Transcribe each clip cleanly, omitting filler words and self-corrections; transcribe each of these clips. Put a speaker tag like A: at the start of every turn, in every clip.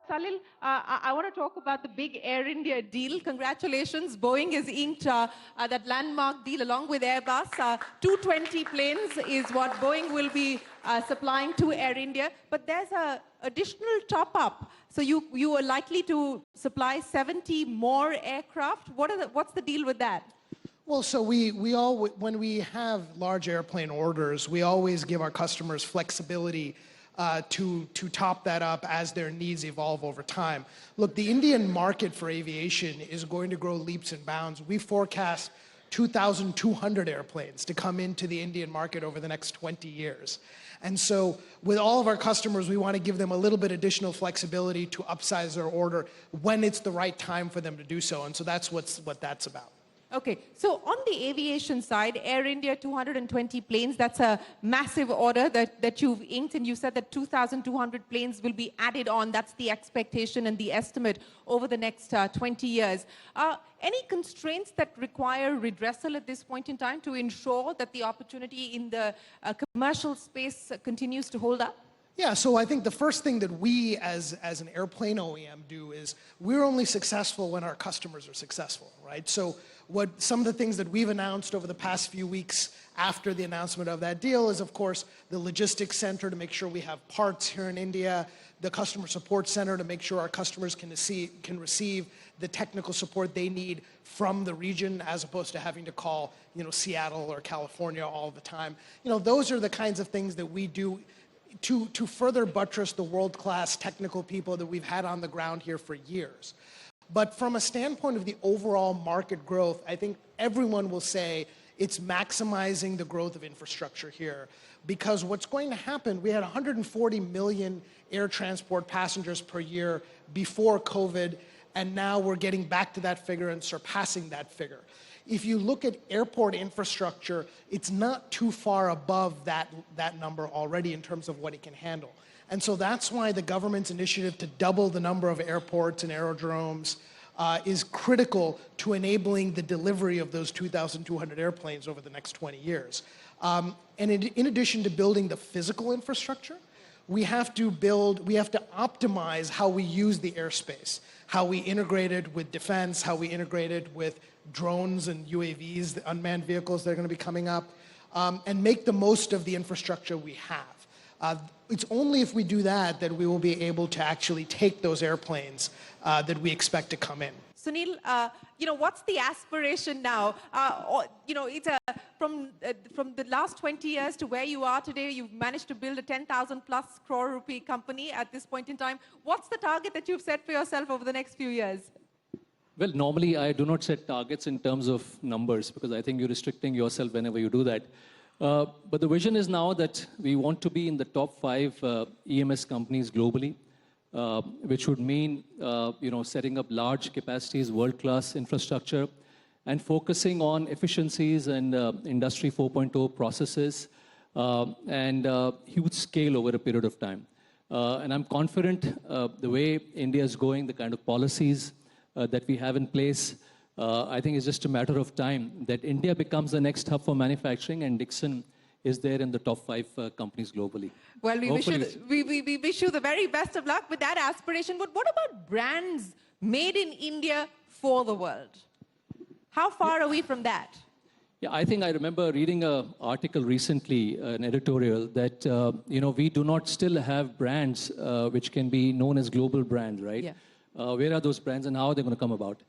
A: Salil, I want to talk about the big Air India deal. Congratulations. Boeing has inked that landmark deal along with Airbus. 220 planes is what Boeing will be supplying to Air India. But there's an additional top-up. So you are likely to supply 70 more aircraft. What's the deal with that?
B: Well, so when we have large airplane orders, we always give our customers flexibility to top that up as their needs evolve over time. Look, the Indian market for aviation is going to grow leaps and bounds. We forecast 2,200 airplanes to come into the Indian market over the next 20 years. And so with all of our customers, we want to give them a little bit additional flexibility to upsize their order when it's the right time for them to do so. And so that's what that's about.
A: Okay, so on the aviation side, Air India 220 planes, that's a massive order that you've inked, and you said that 2,200 planes will be added on. That's the expectation and the estimate over the next 20 years. Any constraints that require redressal at this point in time to ensure that the opportunity in the commercial space continues to hold up?
B: Yeah, so I think the first thing that we as an airplane OEM do is we're only successful when our customers are successful, right? So some of the things that we've announced over the past few weeks after the announcement of that deal is, of course, the logistics center to make sure we have parts here in India, the customer support center to make sure our customers can receive the technical support they need from the region as opposed to having to call, Seattle or California all the time. Those are the kinds of things that we do to further buttress the world-class technical people that we've had on the ground here for years. But from a standpoint of the overall market growth, I think everyone will say it's maximizing the growth of infrastructure here. Because what's going to happen, we had 140 million air transport passengers per year before COVID, and now we're getting back to that figure and surpassing that figure. If you look at airport infrastructure, it's not too far above that number already in terms of what it can handle. And so that's why the government's initiative to double the number of airports and aerodromes is critical to enabling the delivery of those 2,200 airplanes over the next 20 years. And in addition to building the physical infrastructure, we have to optimize how we use the airspace, how we integrate it with defense, how we integrate it with drones and UAVs, the unmanned vehicles that are going to be coming up, and make the most of the infrastructure we have. It's only if we do that that we will be able to actually take those airplanes that we expect to come in.
A: Sunil, what's the aspiration now? It's from the last 20 years to where you are today, you've managed to build a 10,000 plus crore rupee company at this point in time. What's the target that you've set for yourself over the next few years?
C: Well, normally I do not set targets in terms of numbers because I think you're restricting yourself whenever you do that. But the vision is now that we want to be in the top 5 EMS companies globally, which would mean setting up large capacities, world-class infrastructure, and focusing on efficiencies and Industry 4.0 processes and huge scale over a period of time. And I'm confident the way India is going, the kind of policies that we have in place, I think it's just a matter of time that India becomes the next hub for manufacturing, and Dixon is there in the top 5 companies globally.
A: Well, we wish you the very best of luck with that aspiration. But what about brands made in India for the world? How far are we from that?
C: Yeah, I think I remember reading an article recently, an editorial, that we do not still have brands which can be known as global brands, right?
A: Yeah.
C: Where are those brands and how are they going to come about?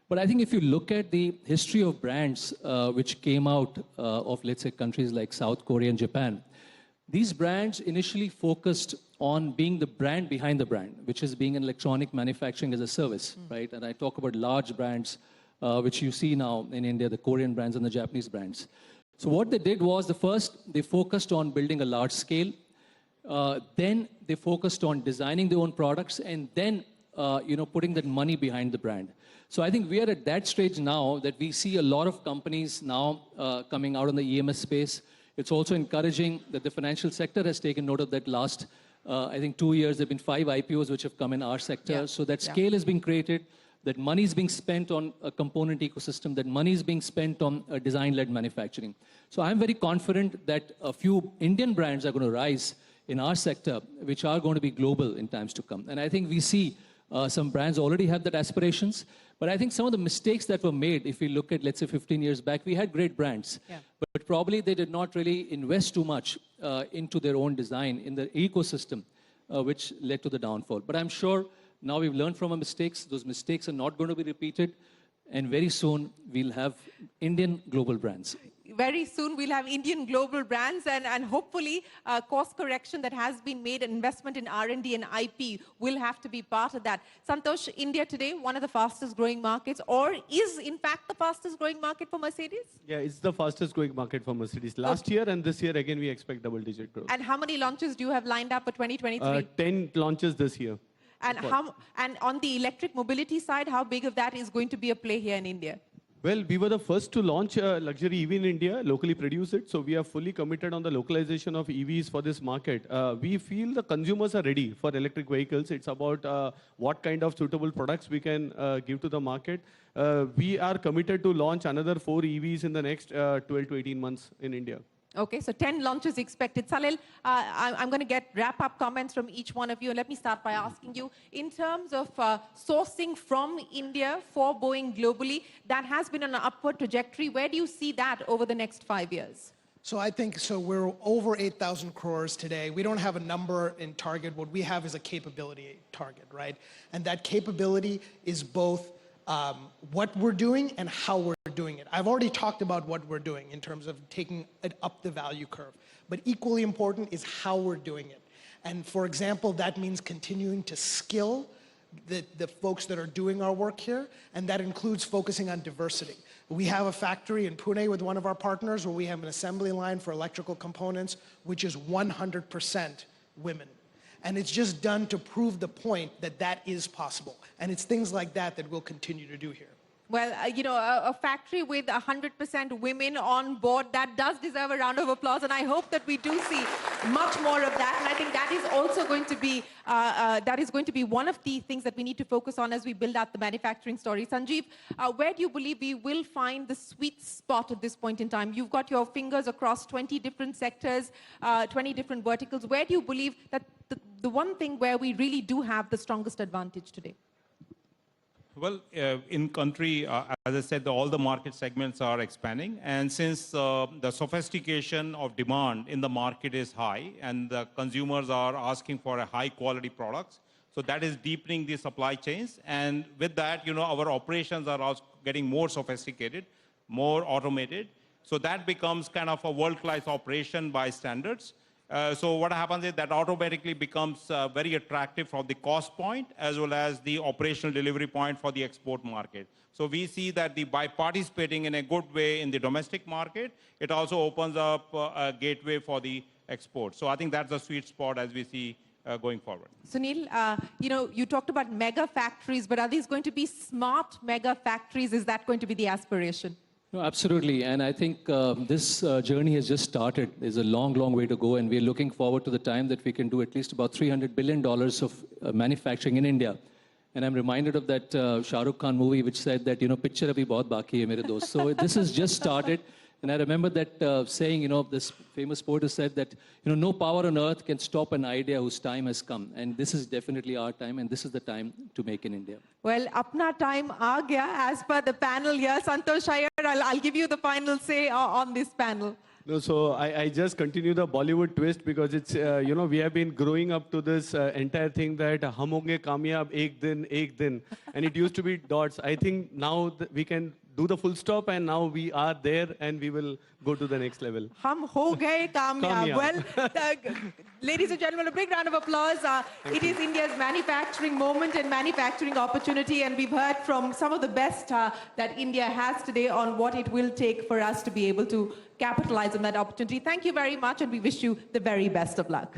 C: But I think if you look at the history of brands which came out of, let's say, countries like South Korea and Japan, these brands initially focused on being the brand behind the brand, which is being an electronic manufacturing as a service, right? And I talk about large brands, which you see now in India, the Korean brands and the Japanese brands. So what they did was, they focused on building a large scale. Then they focused on designing their own products, and then putting that money behind the brand. So I think we are at that stage now that we see a lot of companies now coming out in the EMS space. It's also encouraging that the financial sector has taken note of that. Last, I think 2 years, there have been 5 IPOs which have come in our sector. Yeah. So that scale is being created, that money is being spent on a component ecosystem, that money is being spent on design-led manufacturing. So I'm very confident that a few Indian brands are going to rise in our sector, which are going to be global in times to come. And I think we see Some brands already have that aspirations. But I think some of the mistakes that were made, if we look at, let's say, 15 years back, we had great brands.
A: Yeah.
C: But probably they did not really invest too much into their own design in the ecosystem, which led to the downfall. But I'm sure now we've learned from our mistakes. Those mistakes are not going to be repeated. And very soon, we'll have Indian global brands.
A: Very soon we'll have Indian global brands, and hopefully course correction that has been made, and investment in R&D and IP will have to be part of that. Santosh, India today, one of the fastest growing markets, or is in fact the fastest growing market for Mercedes?
D: Yeah, it's the fastest growing market for Mercedes. Last year and this year, again, we expect double-digit growth.
A: And how many launches do you have lined up for 2023?
D: 10 launches this year.
A: And on the electric mobility side, how big of that is going to be a play here in India?
D: Well, we were the first to launch a luxury EV in India, locally produce it. So we are fully committed on the localization of EVs for this market. We feel the consumers are ready for electric vehicles. It's about what kind of suitable products we can give to the market. We are committed to launch another 4 EVs in the next 12 to 18 months in India.
A: Okay, so 10 launches expected. Salil, I'm going to get wrap-up comments from each one of you. And let me start by asking you, in terms of sourcing from India for Boeing globally, that has been on an upward trajectory. Where do you see that over the next 5 years?
B: So I think, so we're over 8,000 crores today. We don't have a number in target. What we have is a capability target, right? And that capability is both what we're doing and how we're doing it. I've already talked about what we're doing in terms of taking it up the value curve. But equally important is how we're doing it. And for example, that means continuing to skill the folks that are doing our work here, and that includes focusing on diversity. We have a factory in Pune with one of our partners where we have an assembly line for electrical components, which is 100% women. And it's just done to prove the point that that is possible. And it's things like that that we'll continue to do here.
A: Well, you know, a factory with 100% women on board, that does deserve a round of applause. And I hope that we do see much more of that. And I think that is also going to be, one of the things that we need to focus on as we build out the manufacturing story. Sanjeev, where do you believe we will find the sweet spot at this point in time? You've got your fingers across 20 different sectors, 20 different verticals. Where do you believe that the one thing where we really do have the strongest advantage today?
E: Well, in country, as I said, all the market segments are expanding. And since the sophistication of demand in the market is high and the consumers are asking for a high quality products, so that is deepening the supply chains. And with that, you know, our operations are also getting more sophisticated, more automated. So that becomes kind of a world-class operation by standards. So what happens is that automatically becomes very attractive from the cost point as well as the operational delivery point for the export market. So we see that by participating in a good way in the domestic market, it also opens up a gateway for the export. So I think that's a sweet spot as we see going forward.
A: Sunil, you know, you talked about mega factories, but are these going to be smart mega factories? Is that going to be the aspiration?
C: No, absolutely. And I think this journey has just started. There's a long, long way to go. And we're looking forward to the time that we can do at least about $300 billion of manufacturing in India. And I'm reminded of that Shah Rukh Khan movie, which said that, you know, picture abhi bahut baki hai mere dost. So this has just started. And I remember that saying, you know, this famous poet has said that, you know, no power on earth can stop an idea whose time has come. And this is definitely our time, and this is the time to make in India.
A: Well, apna time aa gaya as per the panel here. Santosh Iyer, I'll give you the final say on this panel.
D: No, so I just continue the Bollywood twist because it's, you know, we have been growing up to this entire thing that hum honge kamyab ek din. And it used to be dots. I think now we can do the full stop and now we are there and we will go to the next level.
A: Hum ho gaye kamyab. Well, ladies and gentlemen, a big round of applause. It is India's manufacturing moment and manufacturing opportunity, and we've heard from some of the best that India has today on what it will take for us to be able to capitalize on that opportunity. Thank you very much, and we wish you the very best of luck.